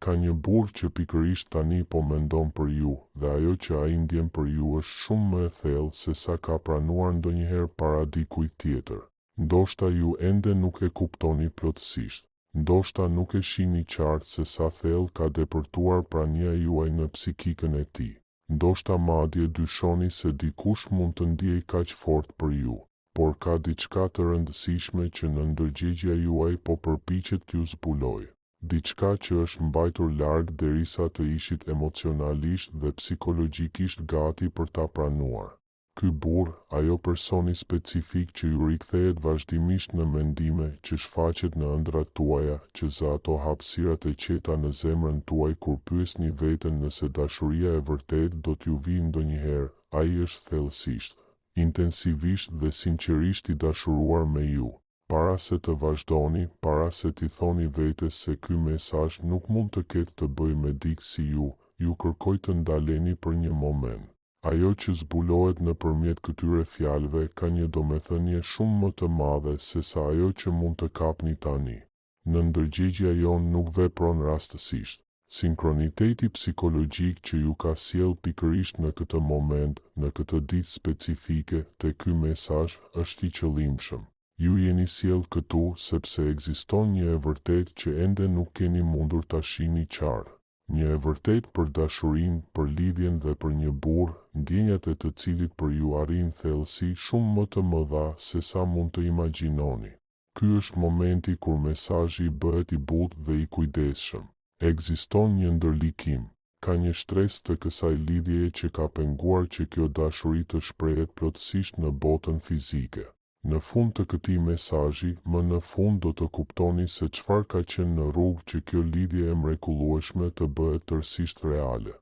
Ka një burr që pikërisht tani po mendon për ju dhe ajo që ai ndjen për ju është shumë më e thellë se sa ka pranuar ndonjëherë para dikujt tjetër. Ndoshta ju ende nuk e kuptoni plotësisht. Ndoshta nuk e shihni qartë se sa thellë ka depërtuar prania juaj në psikikën e tij. Ndoshta madje dyshoni se dikush mund të ndiejë kaq fort për ju, por ka diçka të rëndësishme që në ndërgjegjja juaj po përpiqet t'ju zbulojë. Diçka që është mbajtur larg derisa të ishit emocionalisht dhe psikologjikisht gati për ta pranuar. Ky burr, ajo personi specifik që ju rikthehet vazhdimisht në mendime, që shfaqet në ëndrat tuaja, që zë ato hapësirat e qeta në zemrën tuaj kur pyesni veten nëse dashuria e vërtetë do t'ju vijë ndonjëherë, ai është thellësisht, intensivisht dhe sinqerisht i dashuruar me ju. Para se të vazhdoni, para se t'i thoni vetes se ky mesazh nuk mund të ketë të bëjë me dikë si ju kërkoj të ndaleni për një moment. Ajo që zbulohet nëpërmjet këtyre fjalëve ka një domethënie shumë më të madhe se sa ajo që mund të kapni tani. Në ndërgjegjja jonë nuk vepron rastësisht. Sinkroniteti psikologjik që ju ka sjell pikërisht në këtë moment, në këtë ditë specifike, te ky mesazh është i qëllimshëm. Ju jeni sjell këtu sepse ekziston një e vërtetë që ende nuk keni mundur ta shihni qartë. Një e vërtetë për dashurinë, për lidhjen dhe për një burr, ndjenjat e të cilit për ju arrin thellësi shumë më të mëdha se sa mund të imagjinoni. Ky është momenti kur mesazhi bëhet i butë dhe i kujdesshëm. Ekziston një ndërlikim, ka një shtresë të kësaj lidhjeje që ka penguar që kjo dashuri të shprehet plotësisht në botën fizike. Në fund të këtij mesazhi, më në fund do të kuptoni se çfarë ka qenë në rrugë që kjo lidhje e mrekullueshme të bëhet tërësisht reale.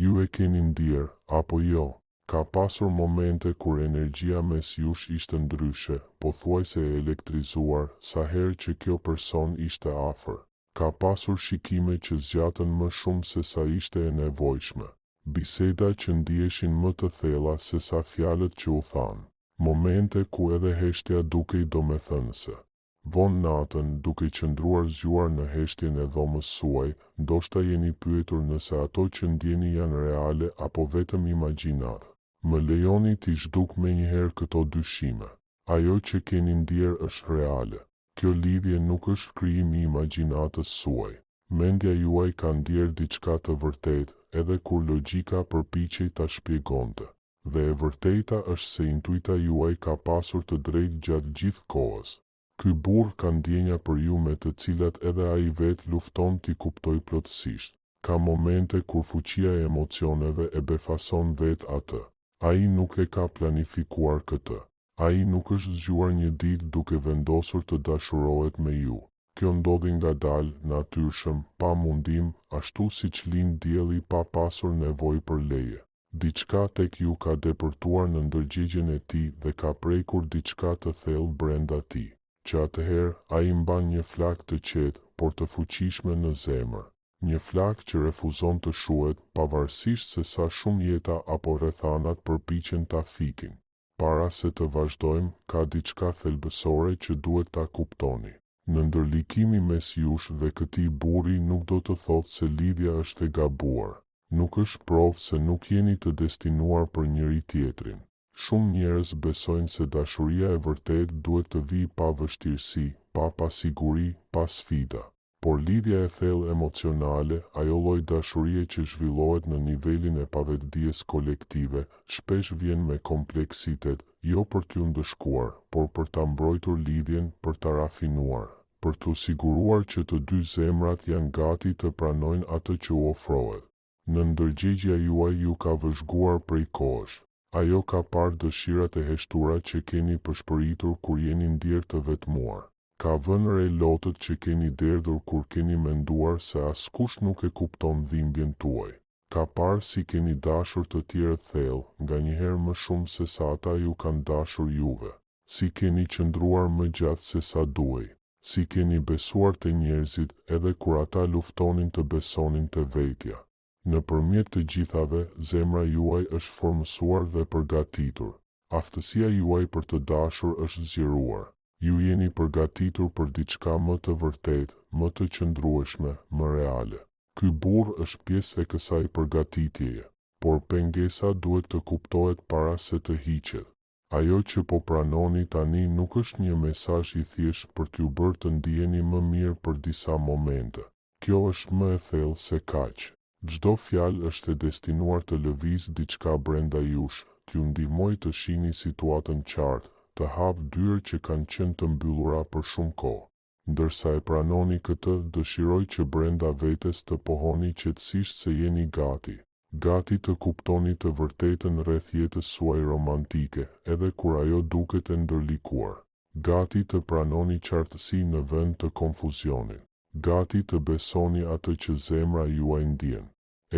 Ju e keni ndier, apo jo? Ka pasur momente kur energjia mes jush ishte ndryshe, pothuajse e elektrizuar, sa herë që kjo person ishte afër. Ka pasur shikime që zgjatën më shumë se sa ishte e nevojshme. Biseda që ndieshin më të thella se sa fjalët që u thanë. Momente ku edhe heshtja dukej domethënëse. Vonë natën, duke qëndruar zgjuar në heshtjen e dhomës suaj, ndoshta jeni pyetur nëse ato që ndjeni janë reale apo vetëm imagjinat. Më lejoni t'i zhduk menjëherë këto dyshime. Ajo që keni ndier është reale. Kjo lidhje nuk është krijim i imagjinatës suaj. Mendja juaj ka ndier diçka të vërtetë, edhe kur logjika përpiqej ta shpjegonte. Dhe e vërteta është se intuita juaj ka pasur të drejtë gjatë gjithë kohës. Ky burr ka ndjenja për ju me të cilat edhe ai vetë lufton t'i kuptoj plotësisht. Ka momente kur fuqia e emocioneve e befason vetë atë. Ai nuk e ka planifikuar këtë. Ai nuk është zgjuar një ditë duke vendosur të dashurohet me ju. Kjo ndodhi ngadalë, natyrshëm, pa mundim, ashtu siç lind dielli pa pasur nevojë për leje. Diçka tek ju ka depërtuar në ndërgjegjen e tij dhe ka prekur diçka të thellë brenda tij, që atëherë ai mban një flak të qetë, por të fuqishme në zemër. Një flak që refuzon të shuhet, pavarësisht se sa shumë jeta apo rrethanat përpiqen ta fikin. Para se të vazhdojmë, ka diçka thelbësore që duhet ta kuptoni. Në ndërlikimi mes jush dhe këtij burri nuk do të thotë se lidhja është e gabuar. Nuk është provë se nuk jeni të destinuar për njëri tjetrin. Shumë njerëz besojnë se dashuria e vërtetë duhet të vijë pa vështirësi, pa pasiguri, pa sfida. Por lidhja e thellë emocionale, ajo lloj dashurie që zhvillohet në nivelin e pavetdijes kolektive, shpesh vjen me kompleksitet, jo për t'ju ndëshkuar, por për ta mbrojtur lidhjen, për ta rafinuar, për t'u siguruar që të dy zemrat janë gati të pranojnë atë që u ofrohet. Në ndërgjegjja juaj ju ka vëzhguar prej kohësh. Ajo ka parë dëshirat e heshtura që keni përshpëritur kur jeni ndier të vetmuar. Ka vënë re lotët që keni derdhur kur keni menduar se askush nuk e kupton dhimbjen tuaj. Ka parë si keni dashur të tjerët thellë, nganjëherë më shumë se sa ata ju kanë dashur juve. Si keni qëndruar më gjatë se sa duhej. Si keni besuar te njerëzit edhe kur ata luftonin të besonin te vetja. Nëpërmjet të gjithave, zemra juaj është formësuar dhe përgatitur. Aftësia juaj për të dashur është zgjeruar. Ju jeni përgatitur për diçka më të vërtetë, më të qëndrueshme, më reale. Ky burr është pjesë e kësaj përgatitjeje, por pengesa duhet të kuptohet para se të hiqet. Ajo që po pranoni tani nuk është një mesazh I thjesht për t'ju bërë të ndiheni më mirë për disa momente. Kjo është më e thellë se kaq. Çdo fjalë është e destinuar të lëvizë diçka brenda jush, t'ju ndihmojë të shihni situatën qartë, të hapë dyrë që kanë qenë të mbyllura për shumë kohë. Ndërsa e pranoni këtë, dëshiroj që brenda vetes të pohoni qetësisht se jeni gati. Gati të kuptoni të vërtetën rreth jetës suaj romantike, edhe kur ajo duket e ndërlikuar. Gati të pranoni qartësi në vend të konfuzionit. Gati të besoni atë që zemra juaj ndjen.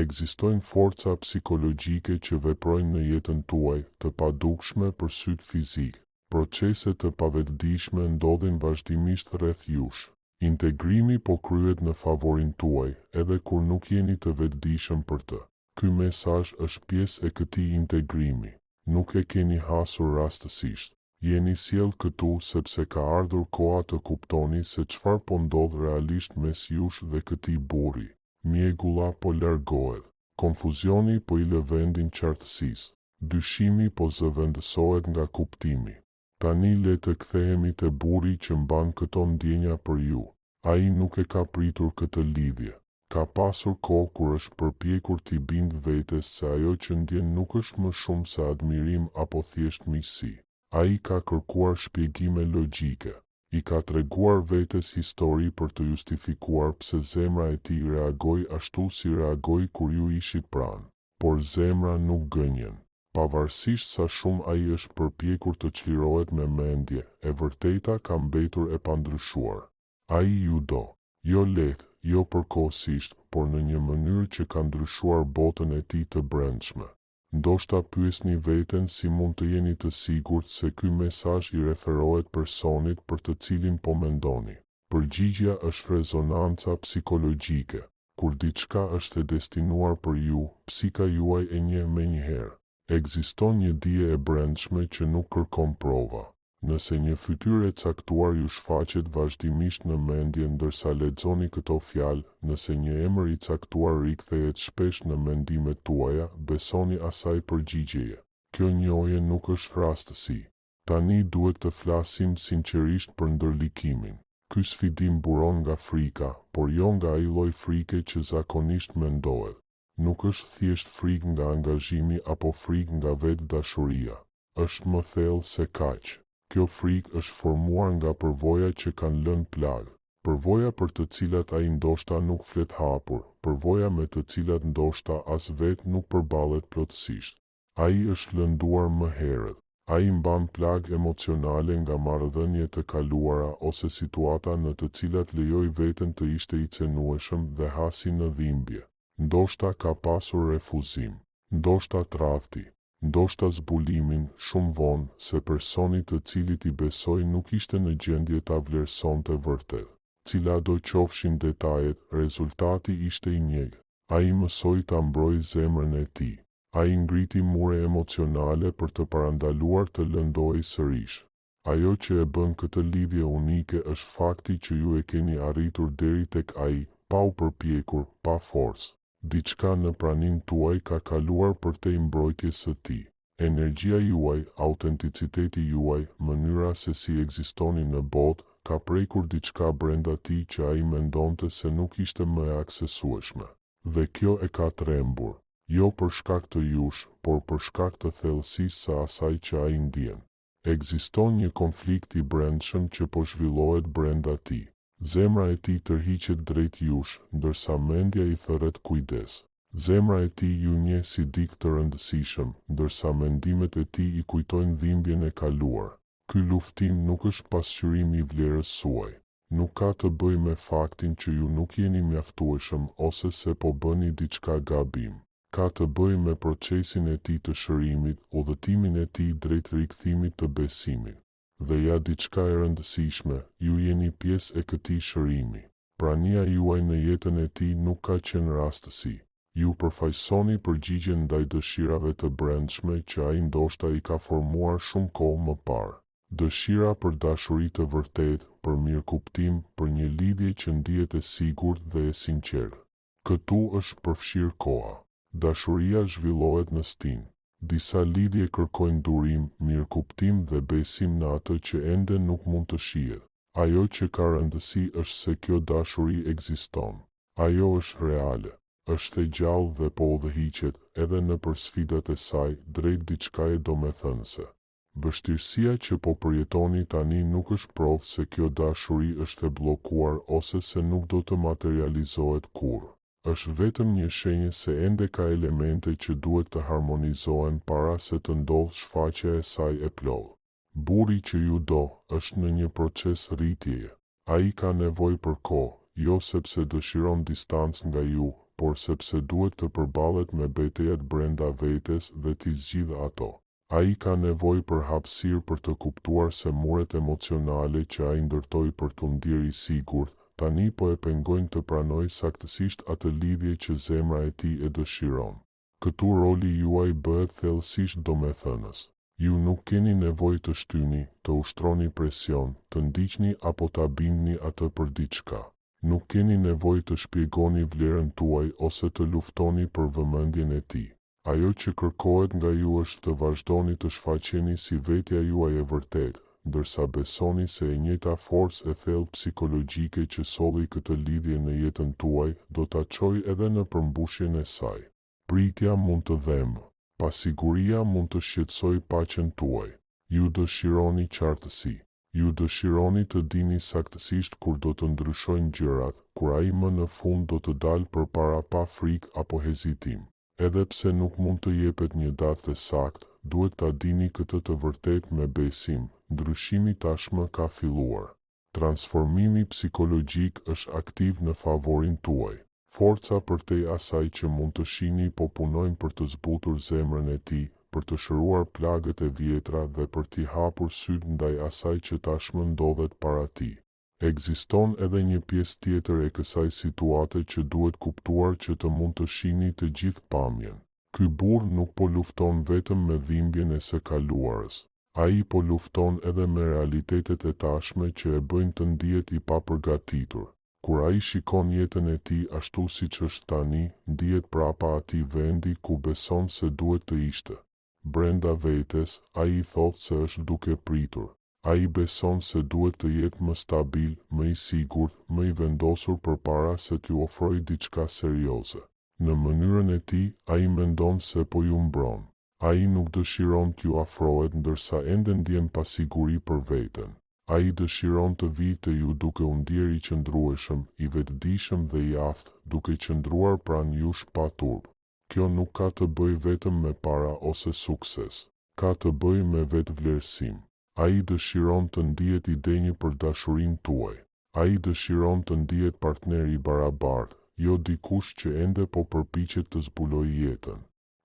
Ekzistojnë forca psikologjike që veprojnë në jetën tuaj, të padukshme për syt fizik. Procese të pavetëdijshme ndodhin vazhdimisht rreth jush. Integrimi po kryhet në favorin tuaj, edhe kur nuk jeni të vetëdijshëm për të. Ky mesazh është pjesë e këtij integrimi. Nuk e keni hasur rastësisht. Jeni sjell këtu sepse ka ardhur koha të kuptoni se çfarë po ndodh realisht mes jush dhe këtij burri. Mjegulla po largohet. Konfuzioni po I lë vendin qartësisë. Dyshimi po zëvendësohet nga kuptimi. Tani le të kthehemi te burri që mban këto ndjenja për ju. Ai nuk e ka pritur këtë lidhje. Ka pasur kohë kur është përpjekur t'i bindë vetes se ajo që ndjen nuk është më shumë se admirim apo thjesht miqësi. Ai ka kërkuar shpjegime logjike. I ka treguar vetes histori për të justifikuar pse zemra e tij reagoi ashtu si reagoi kur ju ishit pranë. Por zemra nuk gënjen. Pavarësisht sa shumë ai është përpjekur të çlirohet me mendje, e vërteta ka mbetur e pandryshuar. Ai ju do. Jo lehtë, jo përkohësisht, por në një mënyrë që ka ndryshuar botën e tij të brendshme. Ndoshta pyesni veten si mund të jeni të sigurt se ky mesazh I referohet personit për të cilin po mendoni. Përgjigjja është rezonanca psikologjike. Kur diçka është e destinuar për ju, psika juaj e njeh menjëherë. Ekziston një dije e brendshme që nuk kërkon prova. Nëse një fytyrë e caktuar ju shfaqet vazhdimisht në mendje ndërsa lexoni këto fjalë, nëse një emër I caktuar rikthehet shpesh në mendimet tuaja, besoni asaj përgjigjeje. Kjo njohje nuk është rastësi. Tani duhet të flasim sinqerisht për ndërlikimin. Ky sfidim buron nga frika, por jo nga ai lloj frike që zakonisht mendohet. Nuk është thjesht frikë nga angazhimi apo frikë nga vetë dashuria. Është më thellë se kaq. Kjo frikë është formuar nga përvoja që kanë lënë plagë. Përvoja për të cilat ai ndoshta nuk flet hapur, përvoja me të cilat ndoshta as vetë nuk përballet plotësisht. Ai është lënduar më herët. Ai mban plagë emocionale nga marrëdhënie të kaluara ose situata në të cilat lejoi veten të ishte I cenueshëm dhe hasi në dhimbje. Ndoshta ka pasur refuzim, ndoshta tradhti, ndoshta zbulimin shumë vonë se personi të cilit I besoi nuk ishte në gjendje ta vlerësonte vërtet. Cilado qofshin detajet, rezultati ishte I njëjtë. Ai mësoi ta mbrojë zemrën e tij. Ai ngriti mure emocionale për të parandaluar të lëndohej sërish. Ajo që e bën këtë lidhje unike është fakti që ju e keni arritur deri tek ai, pa u përpjekur, pa forcë. Diçka në pranin tuaj ka kaluar përtej mbrojtjes së tij. Energjia juaj, autenticiteti juaj, mënyra se si ekzistoni në botë, ka prekur diçka brenda tij që ai mendonte se nuk ishte më e aksesueshme. Dhe kjo e ka trembur, jo për shkak të jush, por për shkak të thellësisë së asaj që ai ndjen. Ekziston një konflikt I brendshëm që po zhvillohet brenda tij. Zemra e tij tërhiqet drejt jush, ndërsa mendja I thërret kujdes. Zemra e tij ju njeh si dikë të rëndësishëm, ndërsa mendimet e tij I kujtojnë dhimbjen e kaluar. Ky luftim nuk është pasqyrim I vlerës suaj. Nuk ka të bëjë me faktin që ju nuk jeni mjaftueshëm ose se po bëni diçka gabim. Ka të bëjë me procesin e tij të shërimit, udhëtimin e tij drejt rikthimit të besimit. Dhe ja diçka e rëndësishme, ju jeni pjesë e këtij shërimi. Prania juaj në jetën e tij nuk ka qenë rastësi. Ju përfaqësoni përgjigjen ndaj dëshirave të brendshme që ai ndoshta I ka formuar shumë kohë më parë. Dëshira për dashuri të vërtetë, për mirëkuptim, për një lidhje që ndihet e sigurt dhe e sinqertë. Këtu është përfshirë koha. Dashuria zhvillohet në stinë. Disa lidhje kërkojnë durim, mirëkuptim dhe besim në atë që ende nuk mund të shihet. Ajo që ka rëndësi është se kjo dashuri ekziston. Ajo është reale, është e gjallë dhe po udhëhiqet edhe nëpër sfidat e saj drejt diçkaje domethënëse. Vështirësia që po përjetoni tani nuk është provë se kjo dashuri është e bllokuar ose se nuk do të materializohet kurrë. Është vetëm një shenjë se ende ka elemente që duhet të harmonizohen para se të ndodhë shfaqja e saj e plotë. Burri që ju do është në një proces rritjeje. Ai ka nevojë për kohë, jo sepse dëshiron distancë nga ju, por sepse duhet të përballet me betejat brenda vetes dhe t'i zgjidhë ato. Ai ka nevojë për hapësirë për të kuptuar se muret emocionale që ai ndërtoi për t'u ndier i sigurt, tani po e pengojnë të pranojë saktësisht atë lidhje që zemra e tij e dëshiron. Këtu roli juaj bëhet thellësisht domethënës. Ju nuk keni nevojë të shtyni, të ushtroni presion, të ndiqni apo ta bindni atë për diçka. Nuk keni nevojë të shpjegoni vlerën tuaj ose të luftoni për vëmendjen e tij. Ajo që kërkohet nga ju është të vazhdoni të shfaqeni si vetja juaj e vërtetë, ndërsa besoni se e njëjta forcë e thellë psikologjike që solli këtë lidhje në jetën tuaj do ta çojë edhe në përmbushjen e saj. Pritja mund të dhemë, pasiguria mund të shqetësojë paqen tuaj. Ju dëshironi qartësi. Ju dëshironi të dini saktësisht kur do të ndryshojnë gjërat, kur ai më në fund do të dalë përpara pa frikë apo hezitim. Edhe pse nuk mund të jepet një datë saktë, duhet ta dini këtë të vërtetë me besim, ndryshimi tashmë ka filluar. Transformimi psikologjik është aktiv në favorin tuaj. Forca përtej asaj që mund të shihni po punojnë për të zbutur zemrën e tij, për të shëruar plagët e vjetra dhe për t'i hapur syt ndaj asaj që tashmë ndodhet para tij. Ekziston edhe një pjesë tjetër e kësaj situate që duhet kuptuar që të mund të shihni të gjithë pamjen. Ky burr nuk po lufton vetëm me dhimbjen e së kaluarës. Ai po lufton edhe me realitetet e tashme që e bëjnë të ndihet i papërgatitur. Kur ai shikon jetën e tij ashtu siç është tani, ndihet prapa atij vendi ku beson se duhet të ishte. Brenda vetes, ai thotë se është duke pritur. Ai beson se duhet të jetë më stabil, më i sigurt, më i vendosur përpara se t'ju ofrojë diçka serioze. Në mënyrën e tij, ai mendon se po ju mbron. Ai nuk dëshiron t'ju afrohet ndërsa ende ndjen pasiguri për veten. Ai dëshiron të vijë te ju duke u ndier i qëndrueshëm, i vetëdijshëm dhe i aftë, duke qëndruar pranë jush pa turp. Kjo nuk ka të bëjë vetëm me para ose sukses. Ka të bëjë me vetvlerësim. Ai dëshiron të ndihet i denjë për dashurinë tuaj. Ai dëshiron të ndihet partner i barabartë, jo dikush që ende po përpiqet të zbulojë jetën.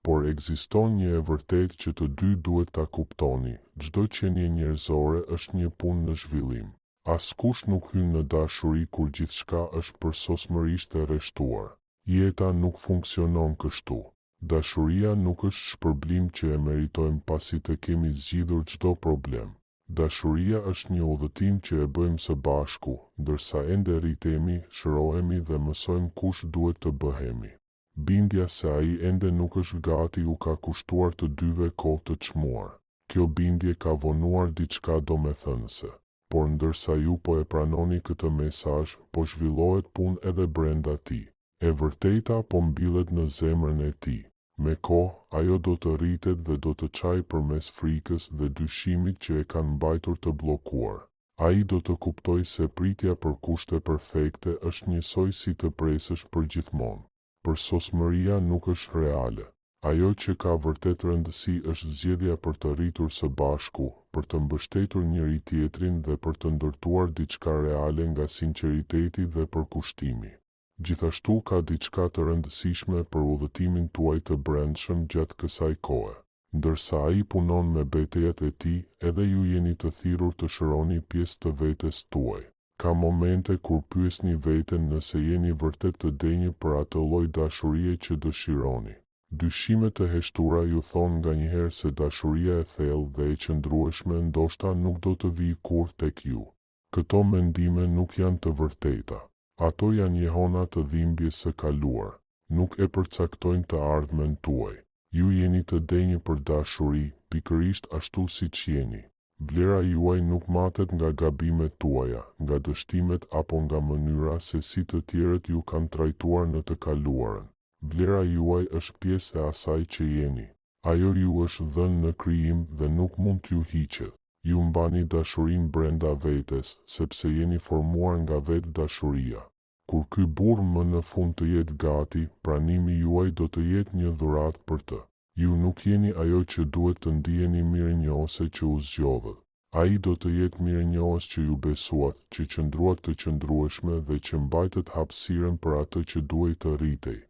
Por ekziston një e vërtetë që të dy duhet ta kuptoni, çdo qenie njerëzore është një punë në zhvillim. Askush nuk hyn në dashuri kur gjithçka është përsosmërisht e rreshtuar. Jeta nuk funksionon kështu. Dashuria nuk është shpërblim që e meritojmë pasi të kemi zgjidhur çdo problem. Dashuria është një udhëtim që e bëjmë së bashku, ndërsa ende rritemi, shërohemi dhe mësojmë kush duhet të bëhemi. Bindja se ai ende nuk është gati u ka kushtuar të dyve kohë të çmuar. Kjo bindje ka vonuar diçka domethënëse. Por ndërsa ju po e pranoni këtë mesazh, po zhvillohet punë edhe brenda tij. E vërteta po mbillet në zemrën e tij. Me kohë, ajo do të rritet dhe do të çajë përmes frikës dhe dyshimit që e kanë mbajtur të bllokuar. Ai do të kuptojë se pritja për kushte perfekte është njësoj si të presësh për gjithmonë. Përsosmëria nuk është reale. Ajo që ka vërtet rëndësi është zgjedhja për të rritur së bashku, për të mbështetur njëri tjetrin dhe për të ndërtuar diçka reale nga sinqeriteti dhe përkushtimi. Gjithashtu ka diçka të rëndësishme për udhëtimin tuaj të brendshëm gjatë kësaj kohe. Ndërsa ai punon me betejat e tij, edhe ju jeni të thirrur të shëroni pjesë të vetes tuaj. Ka momente kur pyesni veten nëse jeni vërtet të denjë për atë lloj dashurie që dëshironi. Dyshimet të heshtura ju thonë nganjëherë se dashuria e thellë dhe e qëndrueshme ndoshta nuk do të vijë kurrë tek ju. Këto mendime nuk janë të vërteta. Ato janë jehona të dhimbjes së kaluar, nuk e përcaktojnë të ardhmen tuaj. Ju jeni të denjë për dashuri, pikërisht ashtu siç jeni. Vlera juaj nuk matet nga gabimet tuaja, nga dështimet apo nga mënyra se si të tjerët ju kanë trajtuar në të kaluarën. Vlera juaj është pjesë e asaj që jeni. Ajo ju është dhënë në krijim dhe nuk mund t'ju hiqet. Ju mbani dashurinë brenda vetes, sepse jeni formuar nga vetë dashuria. Kur ky burr më në fund të jetë gati, pranimi juaj do të jetë një dhuratë për të. Ju nuk jeni ajo që duhet të ndiheni mirënjohëse që u zgjodhët. Ai do të jetë mirënjohës që ju besuat, që qëndruat të qëndrueshme dhe që mbajtët hapësirën për atë që duhet të rritej.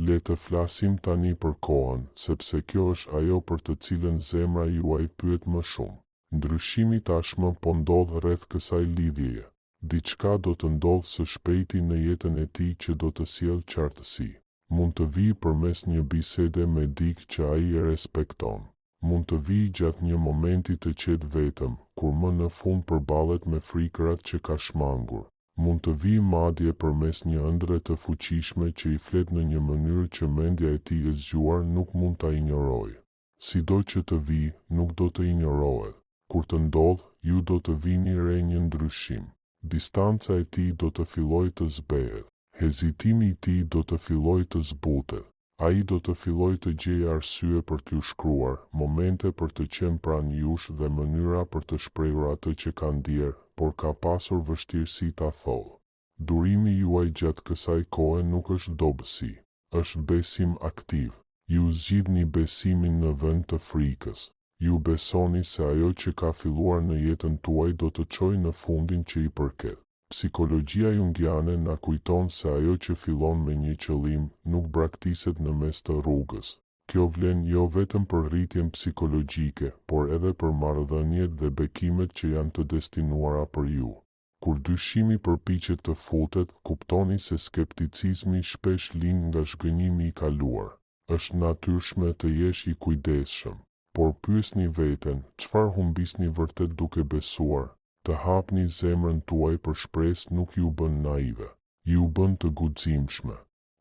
Le të flasim tani për kohën, sepse kjo është ajo për të cilën zemra juaj pyet më shumë. Ndryshimi tashmë po ndodh rreth kësaj lidhjeje. Diçka do të ndodhë së shpejti në jetën e tij që do të sjellë qartësi. Mund të vijë përmes një bisede me dikë që ai e respekton. Mund të vijë gjatë një momenti të qetë vetëm, kur më në fund përballet me frikërat që ka shmangur. Mund të vijë madje përmes një ëndre të fuqishme që i flet në një mënyrë që mendja e tij e zgjuar nuk mund ta injorojë. Sido që të vijë, nuk do të injorohet. Kur të ndodhë, ju do të vini re një ndryshim. Distanca e tij do të fillojë të zbehet. Hezitimi i tij do të fillojë të zbutet. Ai do të fillojë të gjejë arsye për t'ju shkruar, momente për të qenë pranë jush dhe mënyra për të shprehur atë që ka ndier, por ka pasur vështirësi ta thotë. Durimi juaj gjatë kësaj kohe nuk është dobësi, është besim aktiv. Ju zgjidhni besimin në vend të frikës. Ju besoni se ajo që ka filluar në jetën tuaj do të çojë në fundin që i përket. Psikologjia jungiane na kujton se ajo që fillon me një qëllim nuk braktiset në mes të rrugës. Kjo vlen jo vetëm për rritjen psikologjike, por edhe për marrëdhëniet dhe bekimet që janë të destinuara për ju. Kur dyshimi përpiqet të futet, kuptoni se skepticizmi shpesh lind nga zhgënjimi i kaluar. Është natyrshme të jesh i kujdesshëm, por pyesni veten, çfarë humbisni vërtet duke besuar? Të hapni zemrën tuaj për shpresë nuk ju bën naive, ju bën të guximshme.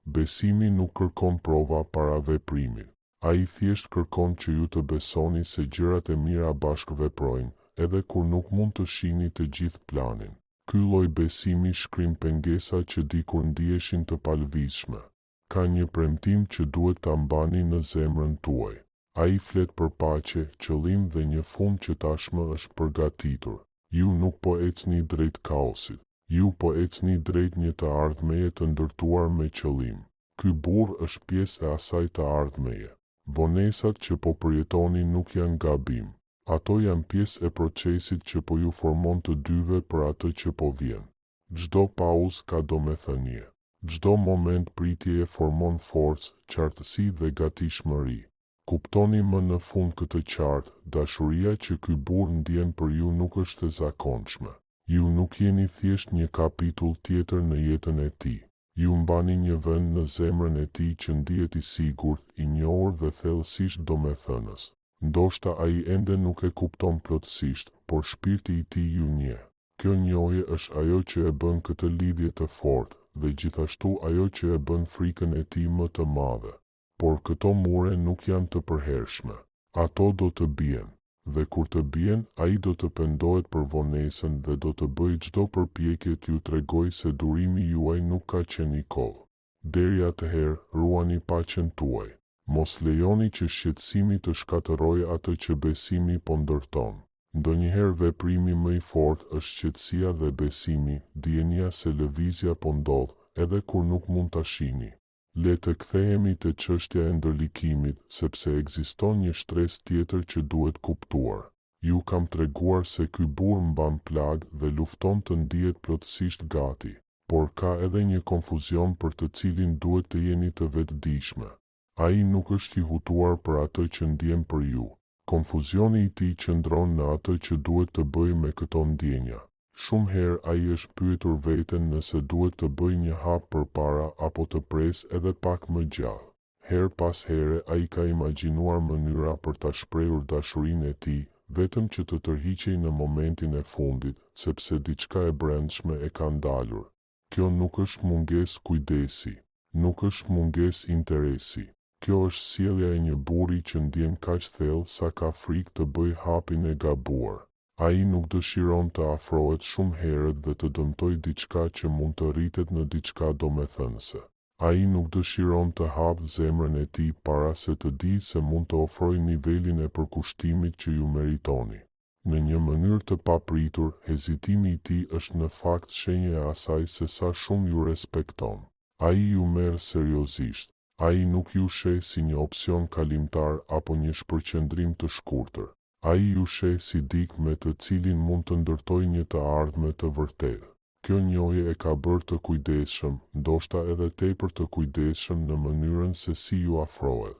Besimi nuk kërkon prova para veprimit. Ai thjesht kërkon që ju të besoni se gjërat e mira bashkë veprojnë, edhe kur nuk mund të shihni të gjithë planin. Ky lloj besimi shkrim pengesa që dikur ndiheshin të palëvizshme. Ka një premtim që duhet ta mbani në zemrën tuaj. Ai flet për paqe, qëllim dhe një fund që tashmë është përgatitur. Ju nuk po ecni drejt kaosit. Ju po ecni drejt një të ardhmeje të ndërtuar me qëllim. Ky burr është pjesë e asaj të ardhmeje. Vonesat që po përjetoni nuk janë gabim. Ato janë pjesë e procesit që po ju formon të dyve për atë që po vjen. Çdo pauzë ka domethënie. Çdo moment pritjeje formon forcë, qartësi dhe gatishmëri. Kuptoni më në fund këtë qartë, dashuria që ky burr ndjen për ju nuk është e zakonshme. Ju nuk jeni thjesht një kapitull tjetër në jetën e tij. Ju mbani një vend në zemrën e tij që ndihet i sigurt, i njohur dhe thellësisht domethënës. Ndoshta ai ende nuk e kupton plotësisht, por shpirti i tij ju njeh. Kjo njohje është ajo që e bën këtë lidhje të fortë dhe gjithashtu ajo që e bën frikën e tij më të madhe. Por këto mure nuk janë të përhershme. Ato do të bien, dhe kur të bien, ai do të pendohet për vonesën dhe do të bëjë çdo përpjekje t'ju tregojë se durimi juaj nuk ka qenë i kollë. Deri atëherë, ruani paqen tuaj. Mos lejoni që shqetësimi të shkatërrojë atë që besimi po ndërton. Ndonjëherë veprimi më i fortë është qetësia dhe besimi, dienia se lëvizja po ndodh, edhe kur nuk mund ta shihni. Le të kthehemi te çështja e ndërlikimit, sepse ekziston një shtresë tjetër që duhet kuptuar. Ju kam treguar se ky burr mban plag dhe lufton të ndihet plotësisht gati, por ka edhe një konfuzion për të cilin duhet të jeni të vetëdijshme. Ai nuk është i hutuar për atë që ndjen për ju. Konfuzioni i tij qëndron në atë që duhet të bëjë me këto ndjenja. Shumë herë ai është pyetur veten nëse duhet të bëjë një hap përpara apo të presë edhe pak më gjallë. Her pas here ai ka imagjinuar mënyra për ta shprehur dashurinë e tij, vetëm që të tërhiqej në momentin e fundit, sepse diçka e brendshme e ka ndalur. Kjo nuk është mungesë kujdesi, nuk është mungesë interesi. Kjo është sjellja e një burri që ndjen kaq thellë sa ka frikë të bëjë hapin e gabuar. Ai nuk dëshiron të afrohet shumë herët dhe të dëmtojë diçka që mund të rritet në diçka domethënëse. Ai nuk dëshiron të hapë zemrën e tij para se të di se mund të ofrojë nivelin e përkushtimit që ju meritoni. Në një mënyrë të papritur, hezitimi i tij është në fakt shenjë e asaj se sa shumë ju respekton. Ai ju merr seriozisht. Ai nuk ju sheh si një opsion kalimtar apo një shpërqendrim të shkurtër. Ai ju sheh si dikë me të cilin mund të ndërtojë një të ardhme të vërtetë. Kjo njohje e ka bërë të kujdesshëm, ndoshta edhe tepër të kujdesshëm në mënyrën se si ju afrohet.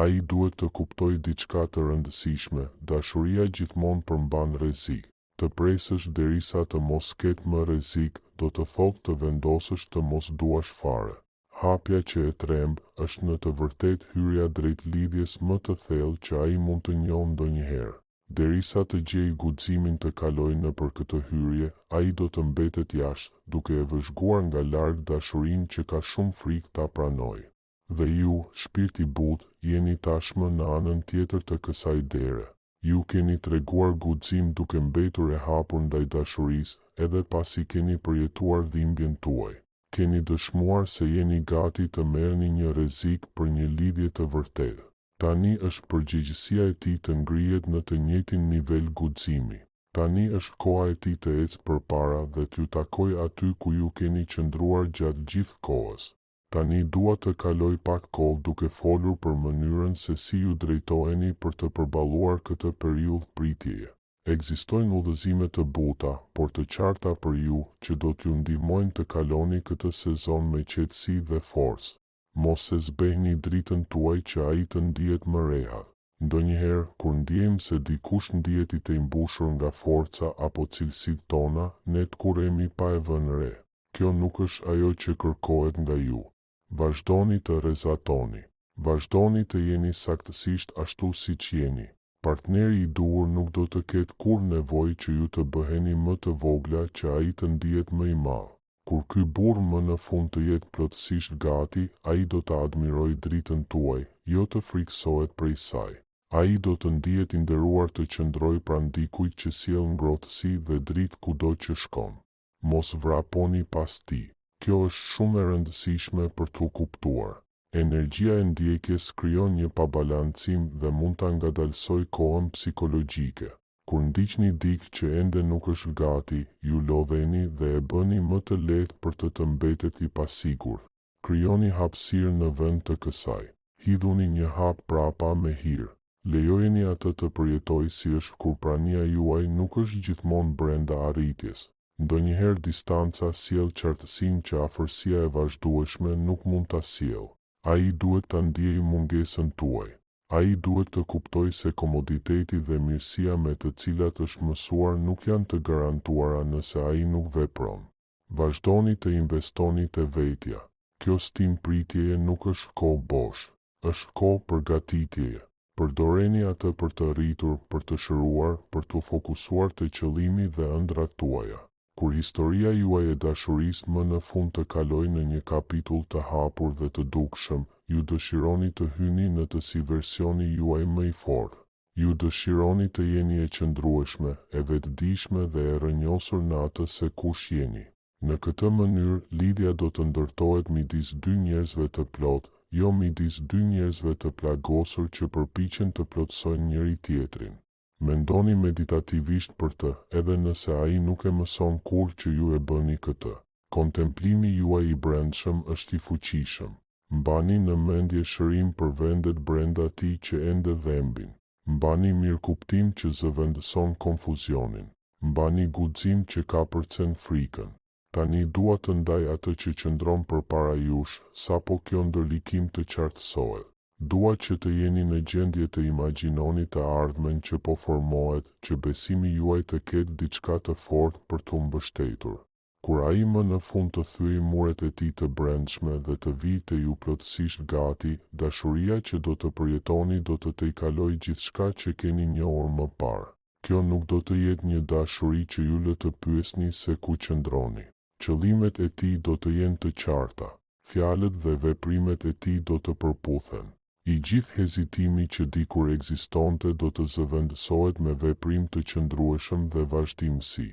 Ai duhet të kuptojë diçka të rëndësishme: dashuria gjithmonë përmban rrezik. Të presësh derisa të mos ketë më rrezik, do të thotë të vendosësh të mos duash fare. Hapja që e tremb është në të vërtetë hyrja drejt lidhjes më të thellë që ai mund të njohë ndonjëherë. Derisa të gjejë guximin të kalojë nëpër këtë hyrje, ai do të mbetet jashtë, duke e vëzhguar nga larg dashurinë që ka shumë frikë ta pranojë. Dhe ju, shpirt i butë, jeni tashmë në anën tjetër të kësaj dere. Ju keni treguar guxim duke mbetur e hapur ndaj dashurisë, edhe pasi keni përjetuar dhimbjen tuaj. Keni dëshmuar se jeni gati të merrni një rrezik për një lidhje të vërtetë. Tani është përgjegjësia e tij të ngrihet në të njëjtin nivel guximi. Tani është koha e tij të ecë përpara dhe t'ju takojë aty ku ju keni qëndruar gjatë gjithë kohës. Tani dua të kaloj pak kohë duke folur për mënyrën se si ju drejtoheni për të përballuar këtë periudhë pritjeje. Ekzistojnë udhëzime të buta, por të qarta për ju, që do t'ju ndihmojnë të kaloni këtë sezon me qetësi dhe forcë. Mos e zbehni dritën tuaj që ai të ndihet më rehat. Ndonjëherë, kur ndjejmë se dikush ndihet i të mbushur nga forca apo cilësitë tona, ne t'kurremi pa e vënë re. Kjo nuk është ajo që kërkohet nga ju. Vazhdoni të rrezatoni. Vazhdoni të jeni saktësisht ashtu siç jeni. Partneri i duhur nuk do të ketë kur nevojë që ju të bëheni më të vogla që ai të ndihet më i madh. Kur ky burr më në fund të jetë plotësisht gati, ai do të admirojë dritën tuaj, jo të frikësohet prej saj. Ai do të ndihet i nderuar të qëndrojë pranë dikujt që sjell ngrohtësi dhe dritë kudo që shkon. Mos vraponi pas tij. Kjo është shumë e rëndësishme për t'u kuptuar. Energjia e ndjekjes krijon një pabalancim dhe mund ta ngadalsojë kohën psikologjike. Kur ndiqni dikë që ende nuk është gati, ju lodheni dhe e bëni më të lehtë për të mbetet i pasigurt. Krijoni hapësirë në vend të kësaj. Hidhuni një hap prapa me hir. Lejojeni atë të përjetojë si është kur prania juaj nuk është gjithmonë brenda arritjes. Ndonjëherë distanca sjell qartësinë që afërsia e vazhdueshme nuk mund ta sjellë. Ai duhet ta ndjejë mungesën tuaj. Ai duhet të kuptojë se komoditeti dhe mirësia me të cilat është mësuar nuk janë të garantuara nëse ai nuk vepron. Vazhdoni të investoni te vetja. Kjo stim pritjeje nuk është kohë bosh, është kohë përgatitjeje. Përdoreni atë për të rritur, për të shëruar, për të fokusuar te qëllimi dhe ëndrat tuaja. Kur historia juaj e dashurisë më në fund të kalojë në një kapitull të hapur dhe të dukshëm, ju dëshironi të hyni në të si versioni juaj më i fortë. Ju dëshironi të jeni e qëndrueshme, e vetëdijshme dhe e rrënjosur në atë se kush jeni. Në këtë mënyrë, lidhja do të ndërtohet midis dy njerëzve të plotë, jo midis dy njerëzve të plagosur që përpiqen të plotësojnë njëri tjetrin. Mendoni meditativisht për të, edhe nëse ai nuk e mëson kur që ju e bëni këtë. Kontemplimi juaj i brendshëm është i fuqishëm. Mbani në mendje shërim për vendet brenda tij që ende dhembin. Mbani mirëkuptim që zëvendëson konfuzionin. Mbani guxim që ka përcen frikën. Tani dua të ndaj atë që qëndron përpara jush, sapo kjo ndërlikim të qartësohet. Dua që të jeni në gjendje të imagjinoni të ardhmen që po formohet, që besimi juaj të ketë diçka të fortë për t'u mbështetur. Kur ai më në fund të thyejë muret e tij të brendshme dhe të vijë te ju plotësisht gati, dashuria që do të përjetoni do të tejkalojë gjithçka që keni njohur më parë. Kjo nuk do të jetë një dashuri që ju lë të pyesni se ku qëndroni. qëllimet e tij do të jenë të qarta, fjalët dhe veprimet e tij do të përputhen. I gjithë hezitimi që dikur ekzistonte do të zëvendësohet me veprim të qëndrueshëm dhe vazhdimsi.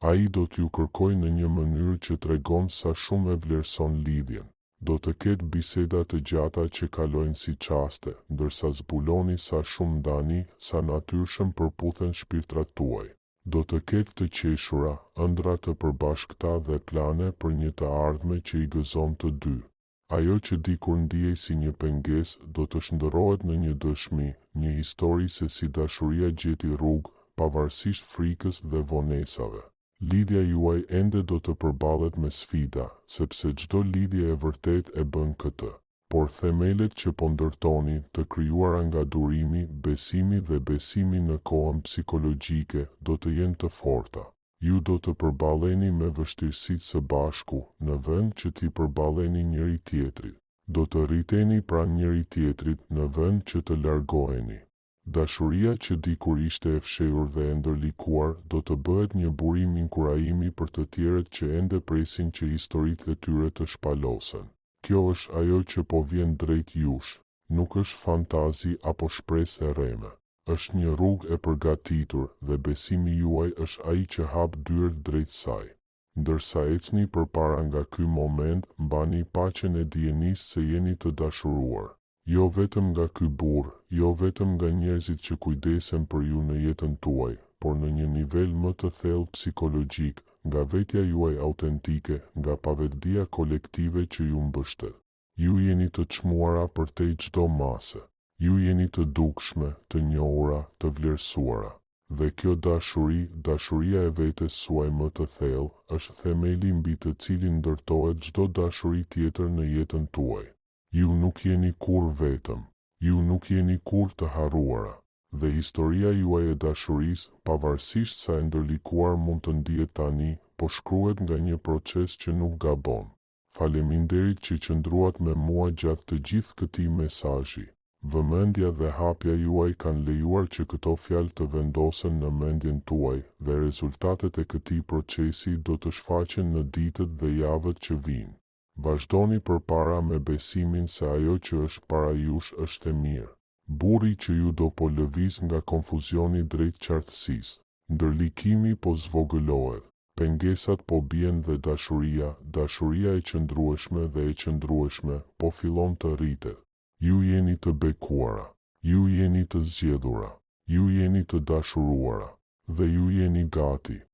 Ai do t'ju kërkojë në një mënyrë që tregon sa shumë e vlerëson lidhjen. Do të ketë biseda të gjata që kalojnë si çaste, ndërsa zbuloni sa shumë ndani, sa natyrshëm përputhen shpirtrat tuaj. Do të ketë të qeshura, ëndra të përbashkëta dhe plane për një të ardhme që i gëzon të dy. Ajo që dikur ndihej si një pengesë do të shndërrohet në një dëshmi, një histori se si dashuria gjeti rrugë, pavarësisht frikës dhe vonesave. Lidhja juaj ende do të përballet me sfida, sepse çdo lidhje e vërtet e bën këtë. Por themelet që po ndërtoni, të krijuara nga durimi, besimi dhe besimi në kohën psikologjike, do të jenë të forta. Ju do të përballeni me vështirësitë së bashku, në vend që t'i përballeni njëri tjetrit. Do të rriteni pranë njëri tjetrit në vend që të largoheni. Dashuria që dikur ishte e fshehur dhe e ndërlikuar do të bëhet një burim inkurajimi për të tjerët që ende presin që historitë e tyre të shpalosen. Kjo është ajo që po vjen drejt jush, nuk është fantazi apo shpresë e rreme. Është një rrugë e përgatitur dhe besimi juaj është ai që hap dyert drejt saj. Ndërsa ecni përpara nga ky moment, mbani paqen e dijenisë se jeni të dashuruar. Jo vetëm nga ky burr, jo vetëm nga njerëzit që kujdesen për ju në jetën tuaj, por në një nivel më të thellë psikologjik, nga vetja juaj autentike, nga pavetdia kolektive që ju mbështet. Ju jeni të çmuara përtej çdo mase. Ju jeni të dukshme, të njohura, të vlerësuara. Dhe kjo dashuri, dashuria e vetes suaj më të thellë, është themeli mbi të cilin ndërtohet çdo dashuri tjetër në jetën tuaj. Ju nuk jeni kur vetëm, ju nuk jeni kur të harruara, dhe historia juaj e dashurisë, pavarësisht sa e ndërlikuar mund të ndihet tani, po shkruhet nga një proces që nuk gabon. Faleminderit që qëndruat me mua gjatë të gjithë këtij mesazhi. Vëmendja dhe hapja juaj kanë lejuar që këto fjalë të vendosen në mendjen tuaj dhe rezultatet e këtij procesi do të shfaqen në ditët dhe javët që vijnë. Vazhdoni përpara me besimin se ajo që është para jush është e mirë. Burri që ju do po lëviz nga konfuzioni drejt qartësisë. Ndërlikimi po zvogëlohet. Pengesat po bien dhe dashuria e qëndrueshme dhe e qëndrueshme po fillon të rritet. Ju jeni të bekuara, ju jeni të zgjedhura, ju jeni të dashuruara dhe ju jeni gati.